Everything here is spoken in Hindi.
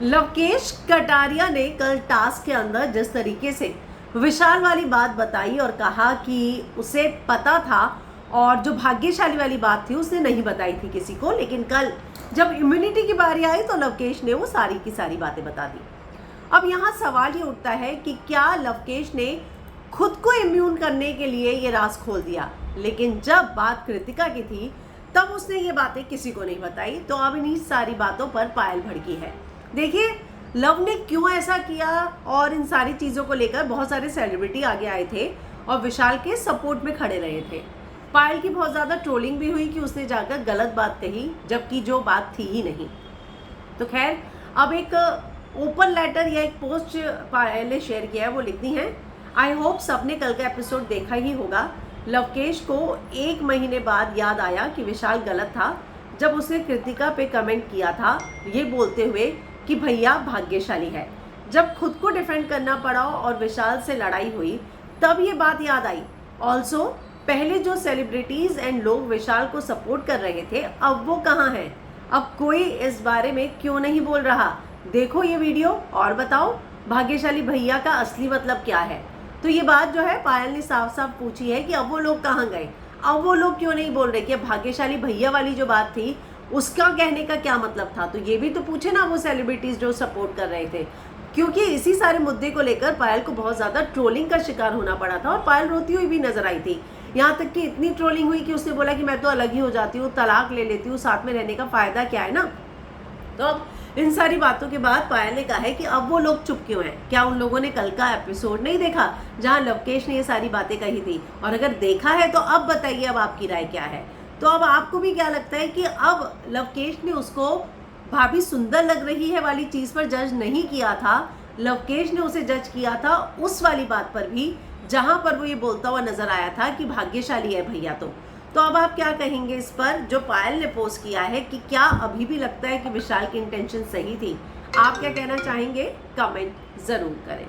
लवकेश कटारिया ने कल टास्क के अंदर जिस तरीके से विशाल वाली बात बताई और कहा कि उसे पता था और जो भाग्यशाली वाली बात थी उसने नहीं बताई थी किसी को, लेकिन कल जब इम्यूनिटी की बारी आई तो लवकेश ने वो सारी की सारी बातें बता दी। अब यहाँ सवाल ये उठता है कि क्या लवकेश ने खुद को इम्यून करने के लिए ये राज खोल दिया, लेकिन जब बात कृतिका की थी तब उसने ये बातें किसी को नहीं बताई। तो अब इन्हीं सारी बातों पर पायल भड़की है। देखिए लव ने क्यों ऐसा किया और इन सारी चीज़ों को लेकर बहुत सारे सेलिब्रिटी आगे आए थे और विशाल के सपोर्ट में खड़े रहे थे। पायल की बहुत ज़्यादा ट्रोलिंग भी हुई कि उसने जाकर गलत बात कही, जबकि जो बात थी ही नहीं। तो खैर अब एक ओपन लेटर या एक पोस्ट पायल ने शेयर किया है, वो लिखती हैं, आई होप सबने कल का एपिसोड देखा ही होगा। लवकेश को 1 महीने बाद याद आया कि विशाल गलत था जब उसने कृतिका पे कमेंट किया था ये बोलते हुए कि भैया भाग्यशाली है। जब खुद को डिफेंड करना पड़ा और विशाल से लड़ाई हुई तब ये बात याद आई। ऑल्सो पहले जो सेलिब्रिटीज एंड लोग विशाल को सपोर्ट कर रहे थे अब वो कहाँ हैं? अब कोई इस बारे में क्यों नहीं बोल रहा? देखो ये वीडियो और बताओ भाग्यशाली भैया का असली मतलब क्या है। तो ये बात जो है पायल ने साफ साफ पूछी है कि अब वो लोग कहाँ गए, अब वो लोग क्यों नहीं बोल रहे कि भाग्यशाली भैया वाली जो बात थी उसका कहने का क्या मतलब था। तो ये भी तो पूछे ना वो सेलिब्रिटीज जो सपोर्ट कर रहे थे, क्योंकि इसी सारे मुद्दे को लेकर पायल को बहुत ज़्यादा ट्रोलिंग का शिकार होना पड़ा था और पायल रोती हुई भी नजर आई थी। यहाँ तक कि इतनी ट्रोलिंग हुई कि उसने बोला कि मैं तो अलग ही हो जाती हूँ, तलाक ले लेती हूँ, साथ में रहने का फ़ायदा क्या है ना। तो अब इन सारी बातों के बाद पायल ने कहा है कि अब वो लोग चुप क्यों हैं? क्या उन लोगों ने कल का एपिसोड नहीं देखा जहाँ लवकेश ने ये सारी बातें कही थी? और अगर देखा है तो अब बताइए अब आपकी राय क्या है। तो अब आपको भी क्या लगता है कि अब लवकेश ने उसको भाभी सुंदर लग रही है वाली चीज़ पर जज नहीं किया था, लवकेश ने उसे जज किया था उस वाली बात पर भी जहां पर वो ये बोलता हुआ नजर आया था कि भाग्यशाली है भैया। तो अब आप क्या कहेंगे इस पर जो पायल ने पोस्ट किया है कि क्या अभी भी लगता है कि विशाल की इंटेंशन सही थी? आप क्या कहना चाहेंगे? कमेंट जरूर करें।